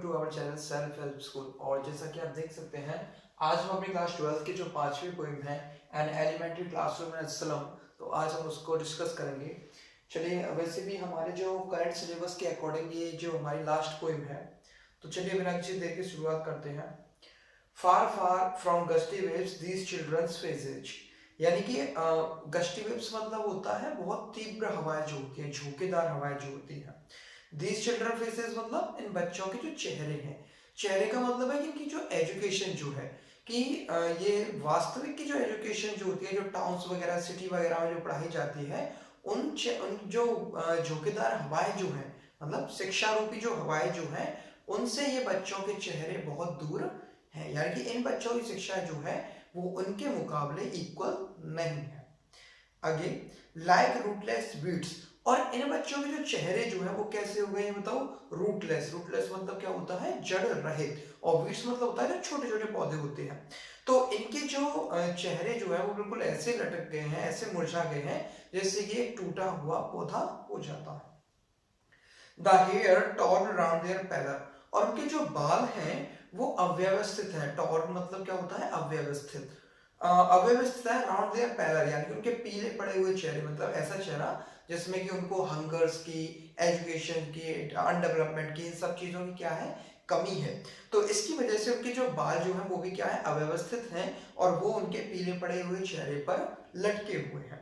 To our channel self help school. और जैसा कि आप देख सकते हैं, आज हम अपनी क्लास 12 की जो 5वीं पोइम है एन एलिमेंट्री क्लासरूम इन अस्सलम, तो आज हम उसको डिस्कस करेंगे। चलिए, वैसे भी हमारे जो करंट सिलेबस के अकॉर्डिंग ये जो हमारी लास्ट पोइम है, तो चलिए बिना किसी देर की शुरुआत करते हैं। Far far from gusty waves these children's faces, यानी कि गस्टी वेव्स मतलब होता है बहुत तीव्र हवाएं जो होती हैं, झोंकेदार हवाएं जो होती हैं। दीज चिल्ड्रन फेसेस मतलब इन बच्चों के जो चेहरे हैं, चेहरे का मतलब है कि इनकी जो एजुकेशन जो है कि ये वास्तविक की जो एजुकेशन जो होती है, जो टाउन्स वगैरह सिटी वगैरह में जो पढ़ाई जाती है, उन जो झोंकेदार हवाएं जो है, मतलब शिक्षा रूपी जो हवाएं जो है, उनसे ये बच्चों के चेहरे बहुत दूर हैं। यानी कि इन बच्चों की शिक्षा जो है वो उनके मुकाबले इक्वल नहीं है। आगे, लाइक रूटलेस वीड्स, और इन बच्चों के जो चेहरे जो है वो कैसे हो गए हैं बताओ? रूटलेस। रूटलेस मतलब क्या होता है? जड़ रहित। और वीड्स मतलब होता है जो छोटे छोटे पौधे होते हैं। तो इनके जो चेहरे जो है वो बिल्कुल ऐसे लटक गए हैं, ऐसे मुरझा गए हैं जैसे कि एक टूटा हुआ पौधा हो जाता है। The hair torn around their pallor, और उनके जो बाल हैं वो अव्यवस्थित है। टॉर्न मतलब क्या होता है? अव्यवस्थित। अव्यवस्थित है अराउंड देयर पैलर, यानी कि उनके पीले पड़े हुए चेहरे, मतलब ऐसा चेहरा जिसमें कि उनको हंगर्स की, एजुकेशन की, अनडेवलपमेंट की, इन सब चीजों की क्या है? कमी है। तो इसकी वजह से उनके जो बाल जो है वो भी क्या है? अव्यवस्थित हैं, और वो उनके पीले पड़े हुए चेहरे पर लटके हुए हैं।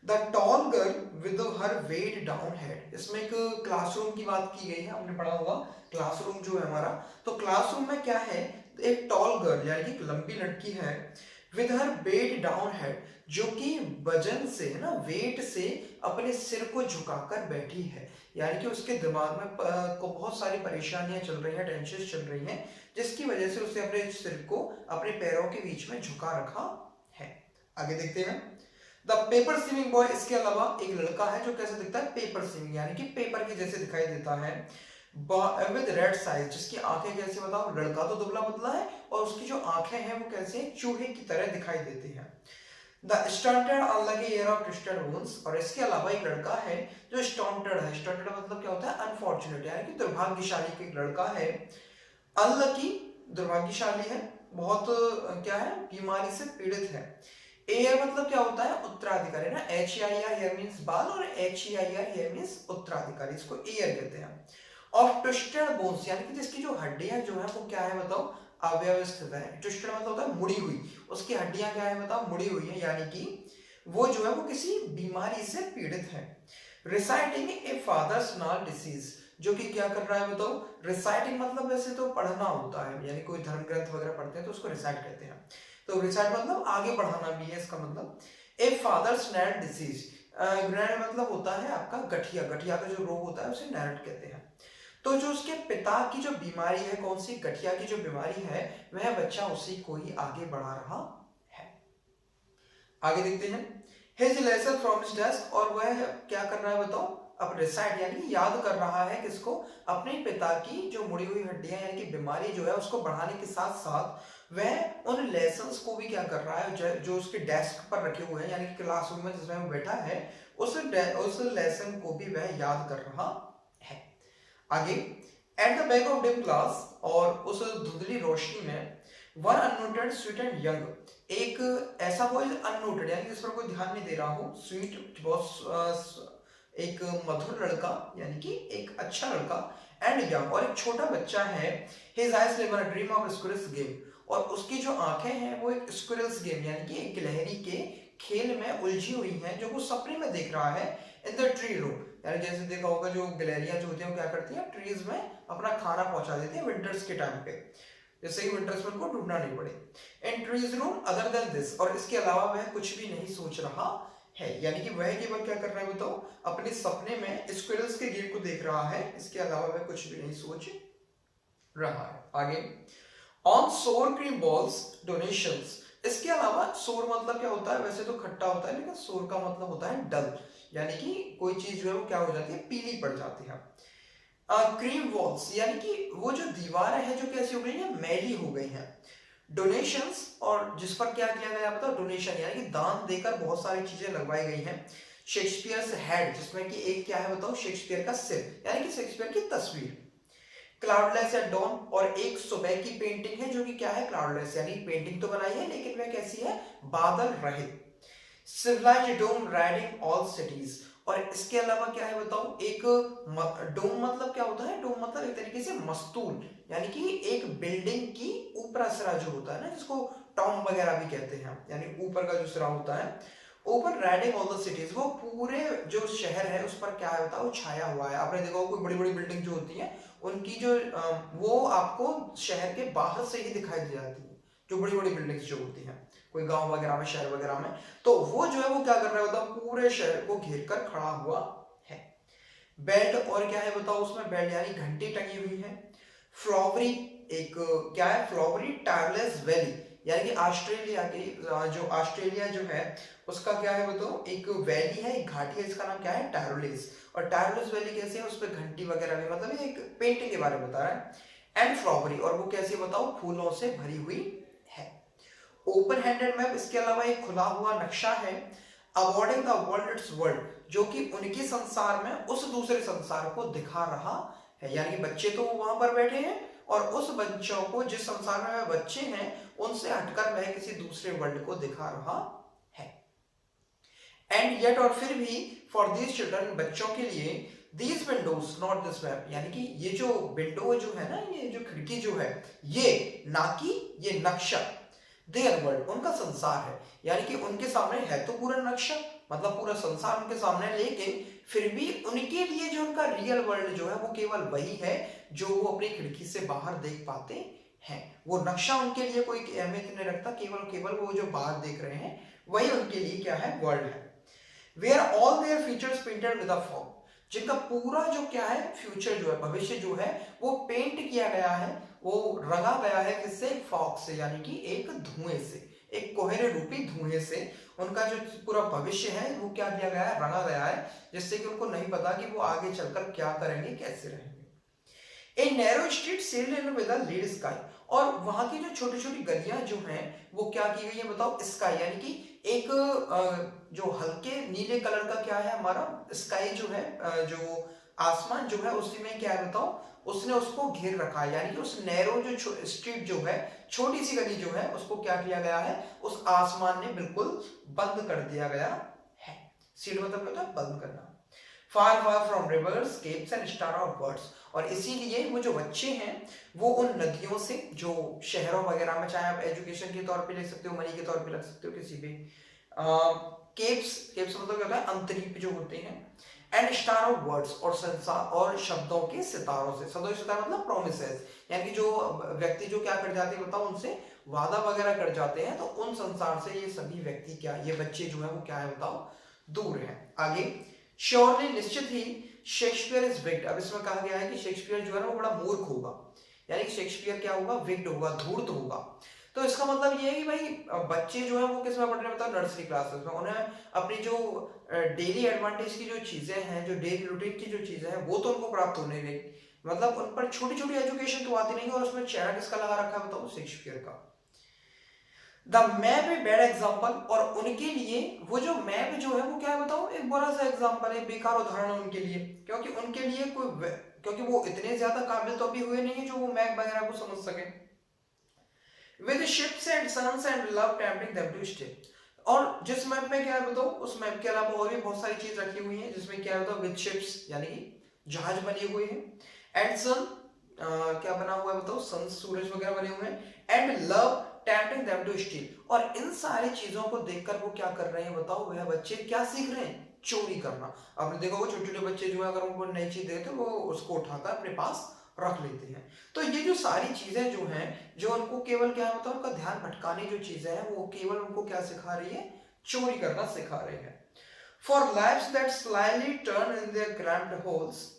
The tall girl with her weight down head, इसमें एक क्लासरूम की बात की गई है, आपने पढ़ा होगा क्लासरूम जो है हमारा। तो क्लासरूम में क्या है? एक टॉल गर्ल यानी कि एक लंबी लड़की है, with her weight down head, जो कि वजन से है ना, वेट से अपने सिर को झुकाकर बैठी है। यानी कि उसके दिमाग में को बहुत सारी परेशानियां चल रही हैं, टेंशन चल रही हैं, जिसकी वजह से उसे अपने सिर को अपने पैरों के बीच में झुका रखा है। आगे देखते हैं। द पेपर स्विमिंग बॉय, इसके अलावा एक लड़का है जो कैसे दिखता है? पेपर स्विमिंग, यानी कि पेपर के जैसे दिखाई देता है, विद रेड साइज, जिसकी आंखें कैसे बताओ? लड़का तो दुबला पतला है और उसकी जो आंखें हैं वो कैसे चूहे की तरह दिखाई देती हैं। The stunted unlucky year of twisted wounds, और इसके अलावा एक लड़का है जो स्टंटेड है। स्टंटेड मतलब क्या होता है? अनफॉर्चुनेट, यानी कि दुर्भाग्यशाली एक लड़का है। अनलकी दुर्भाग्यशाली है, बहुत क्या है? बीमारी से पीड़ित है। एयर मतलब क्या होता है? उत्तराधिकारी ना, H E I R heir means बाल, और H E I R heir means उत्तराधिकारी, इसको एयर कहते हैं। ऑफ ट्विस्टेड बोन्स, यानी कि जिसकी जो हड्डियां जो है वो क्या है बताओ? अव्यवस्थित है। ट्विस्टेड मतलब होता है मुड़ी हुई, उसकी हड्डियां क्या है बताओ? मुड़ी हुई है, यानी कि वो जो है वो किसी बीमारी से पीड़ित है। रिसाइटिंग ए फादर्स नाल डिसीज, जो कि क्या कर रहा है बताओ? रिसाइटिंग मतलब वैसे तो पढ़ना होता है, यानी कोई धर्म ग्रंथ वगैरह पढ़ते हैं तो उसको रिसाइट कहते हैं। तो रिसाइट मतलब आगे बढ़ाना भी है इसका मतलब। ए फादर्स नैरेट डिसीज, नैरेट मतलब होता है आपका गठिया, गठिया का जो रोग होता है उसे नैरेट कहते हैं। तो जो उसके पिता की जो बीमारी है, कौन सी? गठिया की जो बीमारी है, वह बच्चा उसी को ही आगे बढ़ा रहा है। आगे देखते हैं। His lesson from his desk, और वह क्या कर रहा है बताओ? अब रिसाइट यानी कि याद कर रहा है किसको? अपने पिता की जो मुड़ी हुई हड्डियां यानी कि बीमारी जो है उसको बढ़ाने के साथ साथ वह उन लेसन्स को भी क्या कर रहा है? जो उसके डेस्क पर रखे हुए हैं, यानी कि क्लासरूम में जिसमें वो बैठा है, उस लेसन को भी वह याद कर रहा है। आगे, at the back of dim class, और उस धुंधली रोशनी में, one unnoted sweet and young, एक ऐसा बॉय अननोटेड यानी जिस पर कोई ध्यान नहीं दे रहा हो, स्वीट बहुत एक मधुर लड़का, यानी कि एक अच्छा लड़का, एंड यंग, और एक छोटा बच्चा है। His eyes live in a dream of squirrels game, और उसकी जो आंखें हैं वो एक स्क्विरल्स गेम यानी कि एक गिलहरी के खेल में उलझी हुई हैं, जो वो सपने में देख रहा है। इन द ट्री रूम, यानी जैसे देखा होगा जो गिलहरियां जो होती हैं वो क्या करती हैं? ट्रीज में अपना खाना पहुंचा देती हैं विंटर्स के टाइम पे, जिससे कि विंटर्स में उनको ढूंढना नहीं पड़े। In trees room other than this, और इसके अलावा वह कुछ भी नहीं सोच रहा है, यानी कि वह केवल क्या कर रहा है बताओ? अपने सपने में स्क्विरल्स के गेम को देख रहा है, इसके अलावा वह कुछ भी नहीं सोच रहा है। आगे, ऑन सोर क्रीम बॉल्स डोनेशंस, इसके अलावा सोर मतलब क्या होता है? वैसे तो खट्टा होता है, लेकिन सोर का मतलब होता है डल, यानी कि कोई चीज जो है वो क्या हो जाती है? पीली पड़ जाती है। क्रीम वॉल्स, यानी कि वो जो दीवारें हैं जो कैसी हो गई हैं? मैली हो गई हैं। डोनेशंस, और जिस पर क्या किया गया बताओ? डोनेशन, यानी कि दान देकर बहुत सारी चीजें लगवाई गई हैं। शेक्सपियर्स हेड, जिसमें कि एक क्या है बताओ? शेक्सपियर का सिर, यानी कि शेक्सपियर की तस्वीर। क्लाउडलेस एट डॉन, और एक सुबह की पेंटिंग है जो कि क्या है, क्लाउडलेस, यानी पेंटिंग तो बनाई है लेकिन वह कैसी है, बादल रहित। सिविलाइज्ड डोम राइडिंग ऑल सिटीज, और इसके अलावा क्या है बताओ, एक डोम मतलब क्या होता है, डोम मतलब एक तरीके से मस्तूल, यानी कि एक बिल्डिंग की ऊपरा सिरा जो होता है ना, जिसको टॉम वगैरह भी कहते हैं, यानी ऊपर का जो सिरा होता है, over riding all the cities, वो पूरे जो शहर है उस पर क्या है बताओ, छाया हुआ है। आपने देखा कोई बड़ी बड़ी बिल्डिंग जो होती है उनकी जो वो आपको शहर के बाहर से ही दिखाई दे जाती है, जो बड़ी बड़ी बिल्डिंग्स जो होती हैं कोई गांव वगैरह में, शहर वगैरह में, तो वो जो है वो क्या कर रहा है बताओ, पूरे शहर को घेर कर खड़ा हुआ है। बेल्ट, और क्या है बताओ उसमें, बेल्ट यानी घंटी टंगी हुई है। फ्लॉवरी, एक क्या है, फ्लॉवरी टायरलेस वैली, यानी कि ऑस्ट्रेलिया की जो ऑस्ट्रेलिया जो है उसका क्या है बताओ, एक वैली है, एक घाटी है, इसका नाम क्या है, टायरोलिस। और टायरोलिस वैली कैसी है, उस पर घंटी वगैरह भी, मतलब ये एक पेंटिंग के बारे में बता रहा है। एंड फ्लॉवरी, और वो कैसी बताओ, फूलों से भरी हुई है। ओपन हैंडेड मैप, इसके अलावा एक खुला हुआ नक्शा है। Awarding the world it's world, जो कि उनके संसार में उस दूसरे संसार को दिखा रहा है, यानी कि बच्चे तो वहां पर बैठे हैं और उस बच्चों को, जिस संसार में वह बच्चे हैं उनसे हटकर वह किसी दूसरे वर्ल्ड को दिखा रहा है। एंड येट, और फिर भी, फॉर दीज चिल्ड्रन, बच्चों के लिए, these Windows not this map, यानी कि ये जो विंडो जो है ना, ये जो खिड़की जो है, ये ना कि ये नक्शा, देयर वर्ल्ड, उनका संसार है, यानी कि उनके सामने है तो पूरा नक्शा, मतलब पूरा संसार उनके सामने है, लेकिन फिर भी उनके लिए जो उनका रियल वर्ल्ड जो है वो केवल वही है जो वो अपनी खिड़की से बाहर देख पाते हैं। वो नक्शा उनके लिए कोई अहमियत नहीं रखता, केवल केवल वो जो बाहर देख रहे हैं वही उनके लिए क्या है, वर्ल्ड है। Where all their futures painted with a fog, जिनका पूरा जो क्या है, फ्यूचर जो है, भविष्य जो है, वो पेंट किया गया है, वो रंगा गया है, किससे, फॉग से, यानी कि एक धुएं से, एक कोहरे रूपी धुएं से उनका जो पूरा भविष्य है वो क्या किया गया है, रंगा गया है, जिससे कि उनको नहीं पता कि वो आगे चलकर क्या करेंगे, कैसे रहेंगे। A narrow street sailed in with a lead sky, और वहां की जो छोटी छोटी गलियां जो हैं वो क्या की गई है बताओ, स्काई, यानी कि एक जो हल्के नीले कलर का क्या है हमारा, स्काई जो है, जो आसमान जो है उसी में क्या है बताओ, उसने उसको घेर रखा है, यानी कि उस नैरो जो स्ट्रीट जो है, छोटी सी गली जो है, उसको क्या किया गया है, उस आसमान ने बिल्कुल बंद कर दिया गया है। सील मतलब क्या होता है, बंद करना। Far far from rivers, capes and star of birds, और इसीलिए वो जो बच्चे हैं वो उन नदियों से, जो शहरों वगैरह में, चाहे आप एजुकेशन के तौर पे ले सकते हो, मनी के तौर पे रख सकते हो, किसी भी, केप्स, केप्स मतलब क्या होता है, अंतरीप जो होते हैं, एंड स्टार ऑफ वर्ड्स, और संसार और शब्दों के सितारों से, शब्दों के सितारे मतलब प्रोमिसेस, यानी कि जो व्यक्ति जो क्या कर जाते हैं बताओ, उनसे वादा वगैरह कर जाते हैं, तो उन संसार से ये सभी व्यक्ति क्या, ये बच्चे जो है वो क्या है बताओ, दूर है। आगे, श्योरली, निश्चित ही, शेक्सपियर इज विक्ड, अब इसमें कहा गया है कि शेक्सपियर जो है ना वो बड़ा मूर्ख होगा, यानी कि शेक्सपियर क्या होगा, विक्ड होगा, धूर्त होगा। तो इसका मतलब ये है कि भाई बच्चे जो है वो किस में पढ़ रहे हैं बताओ, नर्सरी क्लासेस में, उन्हें अपनी जो डेली एडवांटेज की जो चीजें हैं, जो डेली रूटीन की जो चीजें हैं वो तो उनको प्राप्त होने नहीं, मतलब उन पर छोटी छोटी एजुकेशन तो आती नहीं, और उसमें चेहरा किसका लगा रखा है बताओ, शेक्सपियर का। The map a bad example, और उनके लिए वो जो मैप जो है वो क्या है बताओ, एक बुरा सा एग्जाम्पल है, बेकार उदाहरण है उनके लिए, क्योंकि उनके लिए कोई, क्योंकि वो इतने ज्यादा काबिल तो अभी हुए नहीं है जो वो मैप वगैरह को समझ सके। With ships and suns and love tempting them to stay, और जिस मैप में क्या है बताओ, उस मैप के अलावा और भी बहुत सारी चीज रखी हुई है, जिसमें क्या है बताओ, विद शिप्स यानी कि जहाज बने हुए हैं, एंड सन, क्या बना हुआ है बताओ, सन सूरज वगैरह बने हुए हैं, and love tempting them to steal, और इन सारी चीजों को देखकर वो क्या कर रहे हैं बताओ, वह बच्चे क्या सीख रहे हैं, चोरी करना। आपने देखा वो छोटे छोटे बच्चे जो है, अगर उनको नई चीज देते वो उसको उठाकर अपने पास रख लेते हैं। तो ये जो सारी चीजें जो हैं, जो उनको केवल क्या है बताओ, उनका ध्यान भटकाने जो चीजें हैं वो केवल उनको क्या सिखा रही है, चोरी करना सिखा रहे हैं। For lives that slyly turn in their cramped holes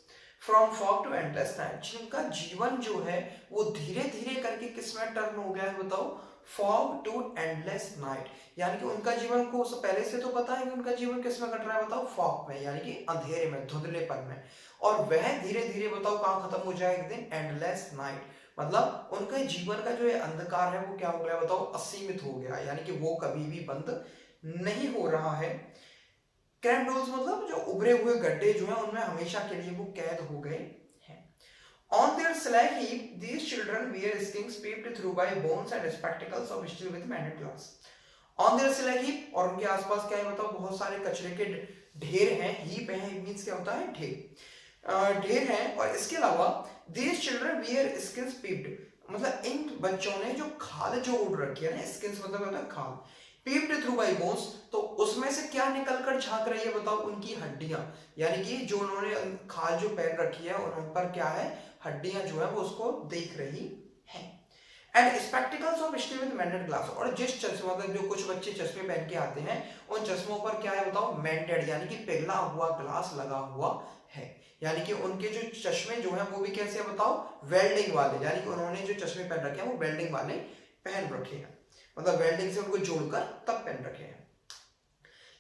from fog to endless night, जिनका जीवन जो है वो धीरे धीरे करके किसमें टर्न हो गया है बताओ, फॉग टू एंडलेस नाइट, यानी कि उनका जीवन को पहले से तो पता है कि उनका जीवन किसमें कट रहा है बताओ, फॉग में, यानी कि अंधेरे में, धुंधलेपन में, और वह धीरे धीरे बताओ कहां खत्म हो जाए एक दिन, एंडलेस नाइट, मतलब उनके जीवन का जो अंधकार है वो क्या हो गया बताओ, असीमित हो गया, यानी कि वो कभी भी बंद नहीं हो रहा है। क्रैम्प्ड होल्स मतलब जो उभरे हुए गड्ढे जो हैं उनमें हमेशा के लिए वो कैद हो गए हैं। On their slag heap, these children wear skins peeped through by bones and spectacles of steel with mended glass. On their slag heap, और उनके आसपास क्या है बताओ, बहुत सारे कचरे के ढेर हैं. हीप है, मींस क्या होता है, ढेर. ढेर हैं. और इसके अलावा these children wear skins peeped, मतलब इन बच्चों ने जो खाल जो उड़ रखी है ना, skins मतलब होता है खाल. peeped through by bones, तो उसमें से क्या निकल कर झांक रही है बताओ, उनकी हड्डियां. यानी कि जो उन्होंने खाल जो पहन रखी है उन पर क्या है, हड्डियां जो है वो उसको देख रही है. And spectacles of steel with mended glass, और जिस चश्मे मतलब जो कुछ बच्चे चश्मे पहन के आते हैं उन चश्मों पर क्या है बताओ, मेंटेड यानी कि पिघला हुआ ग्लास लगा हुआ है. यानी कि उनके जो चश्मे जो है वो भी कैसे है बताओ, वेल्डिंग वाले. यानी कि उन्होंने जो चश्मे पहन रखे हैं वो वेल्डिंग वाले पहन रखे हैं, मतलब वेल्डिंग से उनको जोड़कर तब पहन रखे हैं.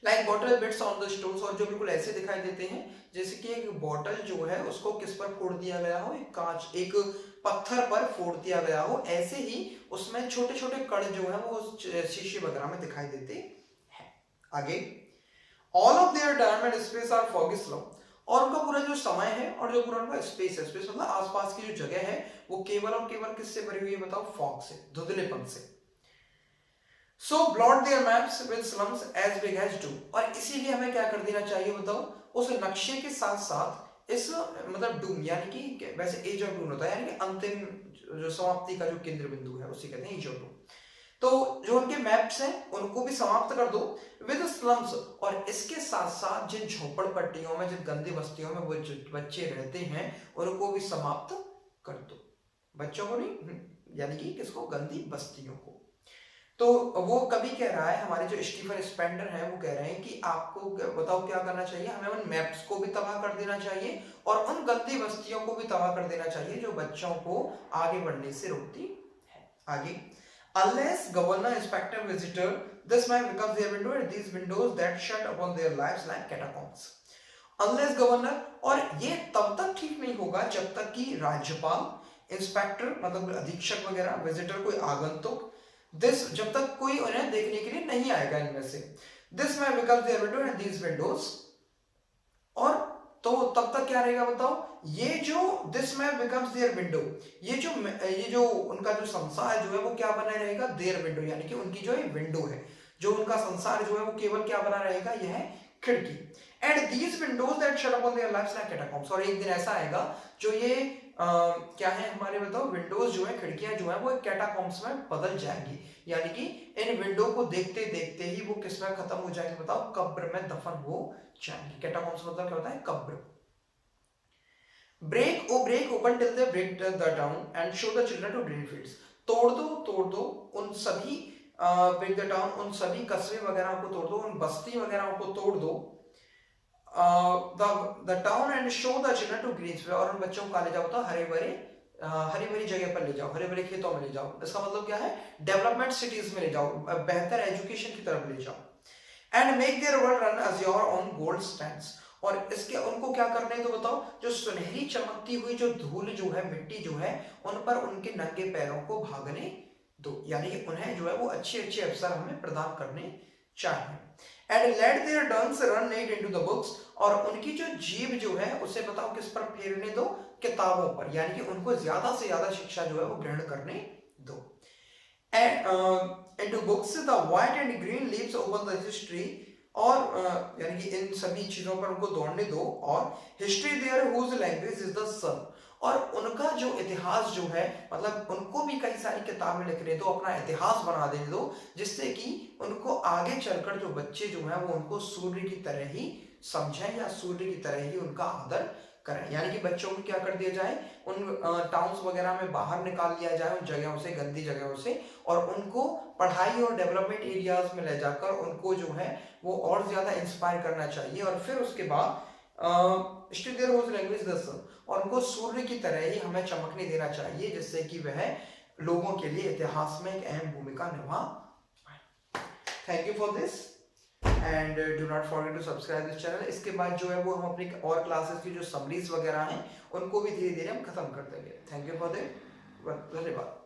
Like bottle beads on the stones, और जो बिल्कुल ऐसे दिखाई देते हैं जैसे कि एक बॉटल जो है उसको किस पर फोड़ दिया गया हो, एक कांच, एक पत्थर पर फोड़ दिया गया हो, ऐसे ही उसमें छोटे छोटे कण जो है वो शीशे वगैरह में दिखाई देते हैं. आगे, all of their time and space are foggy slow, और उनका पूरा जो समय है और जो पूरा उनका स्पेस है, स्पेस मतलब आसपास की जो जगह है वो केवल और केवल किससे भरी हुई है बताओ, फॉग से, धुंधलेपन से. So blot their maps with slums as big as do, और इसीलिए हमें क्या कर देना चाहिए बताओ, उस नक्शे के साथ साथ इस मतलब डूम यानी कि वैसे एज ऑफ डूम होता है, यानी कि अंतिम जो समाप्ति का जो केंद्र बिंदु है उसी कहते हैं एज ऑफ डूम. तो जो उनके मैप्स हैं उनको भी समाप्त कर दो विद स्लम्स, और इसके साथ साथ जिन झोपड़पट्टियों में, जिन गंदी बस्तियों में वो बच्चे रहते हैं उनको भी समाप्त कर दो. बच्चों को नहीं, यानी कि किसको, गंदी बस्तियों को. तो वो कभी कह रहा है, हमारे जो स्टीफन स्पेंडर हैं वो कह रहे हैं कि आपको बताओ क्या करना चाहिए, हमें उन मैप्स को भी तबाह कर देना चाहिए और उन गंदी बस्तियों को भी तबाह कर देना चाहिए जो बच्चों को आगे बढ़ने से रोकती है. आगे, unless governor, inspector, visitor, this man becomes their window and these windows that shut upon their lives like catacombs. Unless governor, और ये तब तक ठीक नहीं होगा जब तक कि राज्यपाल, इंस्पेक्टर मतलब अधीक्षक वगैरह, विजिटर कोई आगंतुक, दिस जब तक कोई उन्हें देखने के लिए नहीं आएगा इनमें से, this man becomes their window and these windows, और तो तब तक क्या रहेगा बताओ, ये जो this man becomes their window, ये जो उनका जो संसार जो है वो क्या बना रहेगा, देयर विंडो, यानी कि उनकी जो विंडो है, जो उनका संसार जो है वो केवल क्या बना रहेगा, यह खिड़की. And these windows that shut upon their lives like catacombs, और एक दिन ऐसा आएगा जो ये क्या है हमारे बताओ, विंडोज जो है, खिड़कियां जो है वो कैटाकॉम्ब्स में बदल जाएंगी. यानी कि इन विंडो को देखते देखते ही वो किस में खत्म हो जाएंगे बताओ, कब्र में दफन हो जाएंगे. कैटाकॉम्ब्स मतलब क्या होता है, कब्र. break open till they break the town and show the children to green fields, तोड़ दो उन सभी break the town, उन सभी कस्बे वगैरह को तोड़ दो, उन बस्ती वगैरह को तोड़ दो, the town and show the children to green fields, और उन बच्चों को ले जाओ तो हरी भरी जगह पर ले जाओ, हरे भरे खेतों में ले जाओ. इसका मतलब क्या है, डेवलपमेंट सिटीज में ले जाओ, बेहतर एजुकेशन की तरफ ले जाओ. And make their world run as your own gold stands, और इसके उनको क्या करने दो बताओ, जो सुनहरी चमकती हुई जो धूल जो है, मिट्टी जो है, उन पर उनके नंगे पैरों को भागने दो. यानी कि उन्हें जो है वो अच्छे अच्छे अवसर हमें प्रदान करने चाहिए. And let their tongues run into the books, और उनकी जो जीभ जो है उसे बताओ किस पर फेरने दो, किताबों पर, यानी कि उनको ज्यादा से ज्यादा शिक्षा जो है वो ग्रहण करने दो. And into books the white and green leaves open the history, और यानी कि इन सभी चीजों पर उनको दौड़ने दो. और history their whose language is the sun, और उनका जो इतिहास जो है, मतलब उनको भी कई सारी किताबें लिखने दो, अपना इतिहास बना देने दो, जिससे कि उनको आगे चलकर जो बच्चे जो हैं वो उनको सूर्य की तरह ही समझें या सूर्य की तरह ही उनका आदर करें. यानी कि बच्चों को क्या कर दिया जाए, उन टाउन्स वगैरह में बाहर निकाल दिया जाए, उन जगहों से, गंदी जगहों से, और उनको पढ़ाई और डेवलपमेंट एरियाज में ले जाकर उनको जो है वो और ज्यादा इंस्पायर करना चाहिए. और फिर उसके बाद लैंग्वेज दर्शन, और उनको सूर्य की तरह ही हमें चमकने देना चाहिए, जिससे कि वह लोगों के लिए इतिहास में एक अहम भूमिका निभा. Thank you for this and do not forget to subscribe this channel. इसके बाद जो है वो हम अपनी और क्लासेस की जो समरीज वगैरह हैं उनको भी धीरे धीरे हम खत्म कर देंगे. थैंक यू फॉर दैट, धन्यवाद.